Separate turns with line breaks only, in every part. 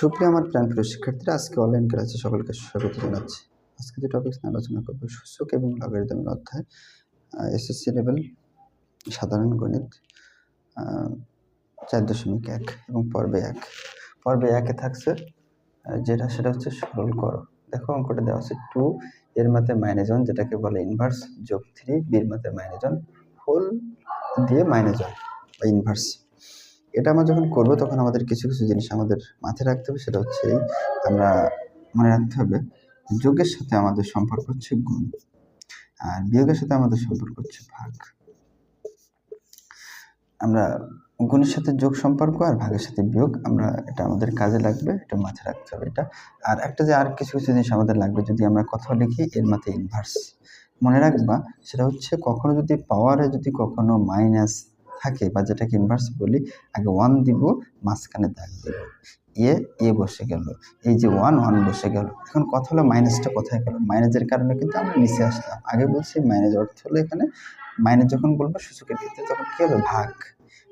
সুপ্রিয় আমার প্রাণপ্রিয় শিক্ষার্থীরা, আজকে অনলাইন ক্লাসে সকলকে স্বাগত জানাচ্ছি। আজকে যে টপিকস নিয়ে আলোচনা করবো সূচক এবং লগারিদমের অধ্যায়, এসএসসি লেভেল সাধারণ গণিত 4.1 এবং পর্বে 1-এ থাকছে সেটা হচ্ছে সরল করো। দেখো অঙ্কটা দেওয়া আছে 2 এর মাতে -1 যেটাকে বলে ইনভার্স যোগ 3 বির মাতে -1 হোল দিয়ে -1 বা ইনভার্স। এটা আমরা যখন করবো তখন আমাদের কিছু কিছু জিনিস আমাদের মাথায় রাখতে হবে। সেটা হচ্ছে আমরা মনে রাখতে হবে যোগের সাথে আমাদের সম্পর্ক হচ্ছে গুণ, আর বিয়োগের সাথে আমাদের সম্পর্ক হচ্ছে ভাগ। আমরা গুণের সাথে যোগ সম্পর্ক আর ভাগের সাথে বিয়োগ, আমরা এটা আমাদের কাজে লাগবে, এটা মাথায় রাখতে হবে এটা। আর একটা যে আর কিছু কিছু জিনিস আমাদের লাগবে, যদি আমরা কোথাও লিখি এর মাথে ইনভার্স মনে রাখবা, সেটা হচ্ছে কখনো যদি পাওয়ারে যদি কখনো মাইনাস থাকে বা যেটাকে ইনভার্স বলি, আগে 1 দিব, মাঝখানে দাগ দেব, এ বসে গেল, এই যে 1 বসে গেল। এখন কথা হলো মাইনাসটা কোথায় গেল? মাইনাসের কারণে কিন্তু আমরা নিচে আসলাম। আগে বলছি মাইনাস অর্থ হলো এখানে মাইনাস যখন বলবো সূচকের ক্ষেত্রে তখন কি হবে? ভাগ।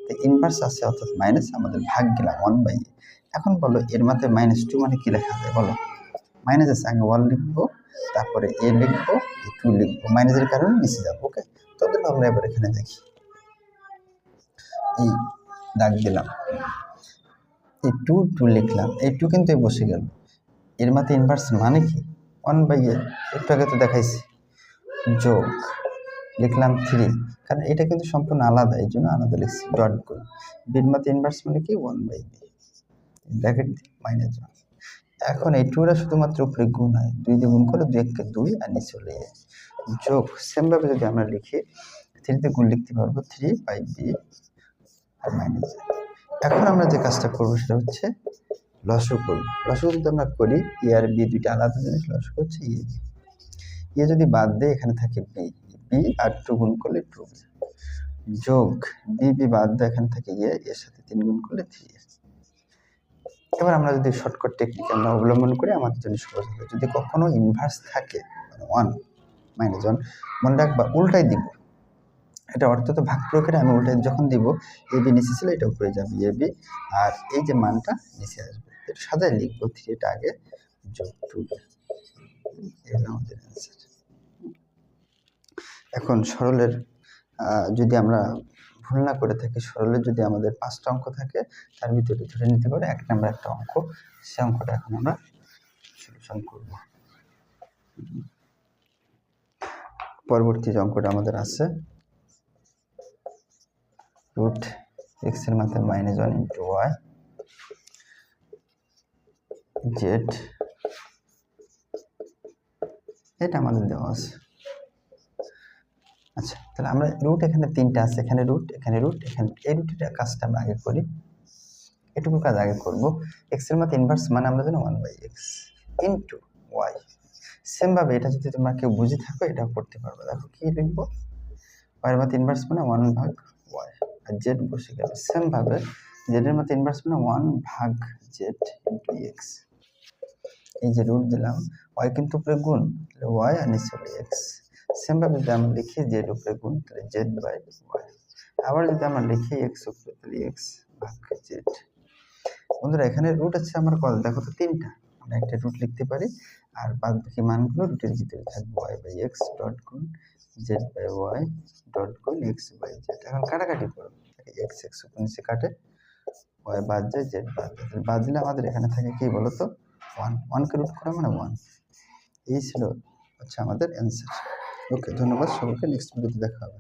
তো ইনভার্স আছে অর্থাৎ মাইনাস, আমাদের ভাগ গেলাম 1/a। এখন বলো এর মাঝে -2 মানে কি লেখা যায় বলো? মাইনাস আছে, আগে 1 লিখবো, তারপরে এ লিখবো, 2 লিখবো, মাইনাসের কারণে নিচে যাবো। ওকে, তাহলে আমরা এবার এখানে দেখি, এই দাগ দিলাম, এই 2 লিখলাম, এই 2 কিন্তু বসে গেল। এর মাঝে ইনভার্স মানে কি? 1/a, একটু আগে তো দেখাইছি। যোগ লিখলাম 3, কারণ এটা কিন্তু সম্পূর্ণ আলাদা, এই জন্য আলাদা লিখছি। ডট গুণ বির মাঝে ইনভার্স মানে কি? 1/b, ব্র্যাকেট দিয়ে -1। এখন এই 2টা শুধুমাত্র উপরে গুণ হয়, 2 দিয়ে গুণ করে 2 কে 2 আর নিচে চলে যায়। যোগ সেম ভাবে যদি আমরা লিখি 3 তে গুণ লিখতে পারবো 3/b আর -a। এখন আমরা যে কাজটা করবো সেটা হচ্ছে লসগু করব। লসগু যদি আমরা করি, এ আর বি দুইটা আলাদা জিনিস, লসগু হচ্ছে এ যদি বাদ দেয় এখানে থাকে বি আর 2 গুণ করলে 2b, যোগ বি বাদ দেয় এখানে থাকে এর সাথে 3 গুণ করলে 3a। এবার আমরা যদি শর্টকাট টেকনিক আমরা অবলম্বন করি, আমাদের জন্য সহজ হবে। যদি কখনো ইনভার্স থাকে 1 -1 মনে রাখবা উল্টাই দিব, এটা অর্থ তো ভাগ প্রকারে, আমি উল্টাই যখন দিব এবি নিচে ছিল এটা উপরে যাবে এবি, আর এই যে মানটা নিচে আসবে। এটা সাজায় লিখবো 3 এটা আগে যোগ 2b, এটা আমাদের অ্যান্সার। এখন সরলের যদি আমরা ভুল না করে থাকি, সরলের যদি আমাদের 5টা অঙ্ক থাকে তার ভিতরে ধরে নিতে পারে 1 নাম্বার একটা অঙ্ক, সে অঙ্কটা এখন আমরা সলিউশন করব। পরবর্তী যে অঙ্কটা আমাদের আছে, রুট x এর মাথা -1 ইন্টু y জেড, এটা আমাদের দেওয়া আছে। আচ্ছা, তাহলে আমরা রুট এখানে 3টা আছে, এখানে রুট, এখানে রুট, এখানে এই রুটের কাজটা আমরা আগে করি, এটুকু কাজ আগে করব। x এর মাথা ইনভার্স মানে আমরা জানি 1/x ইন্টু y। সেম ভাবে এটা যদি তোমরা কেউ বুঝে থাকো এটাও করতে পারবে। দেখো কি লিখবো, y এর মাথা ইনভার্স মানে 1/y আর z বসে গেল। সেম ভাবে z এর মাথা ইনভার্স মানে 1/z ইন্টু x। এই যে রুট দিলাম, y কিন্তু উপরে গুণ, তাহলে y আর নিচে হলো x। সেম ভাবে যদি আমরা লিখি z উপরে গুণ, তাহলে z/y। আবার যদি আমরা লিখি x উপরে, তাহলে x ভাগ z। বন্ধুরা এখানে রুট আছে আমার কত? দেখো তো 3টা, আমরা একটা রুট লিখতে পারি, আর বাদ বাকি মানগুলো রুটের ভিতরে থাকবে। y/x ডট গুণ z/y ডট গুণ x/z। এখন কাটাকাটি করো, x উপর নিচে কাটে, y বাদ যায়, z বাদ যায়, বাদ দিলে আমাদের এখানে থাকে কি বলতো? 1 কে রুট করা মানে 1। এই ছিল হচ্ছে আমাদের অ্যান্সার। ওকে, ধন্যবাদ সকলকে, নেক্সট ভিডিওতে দেখা হবে।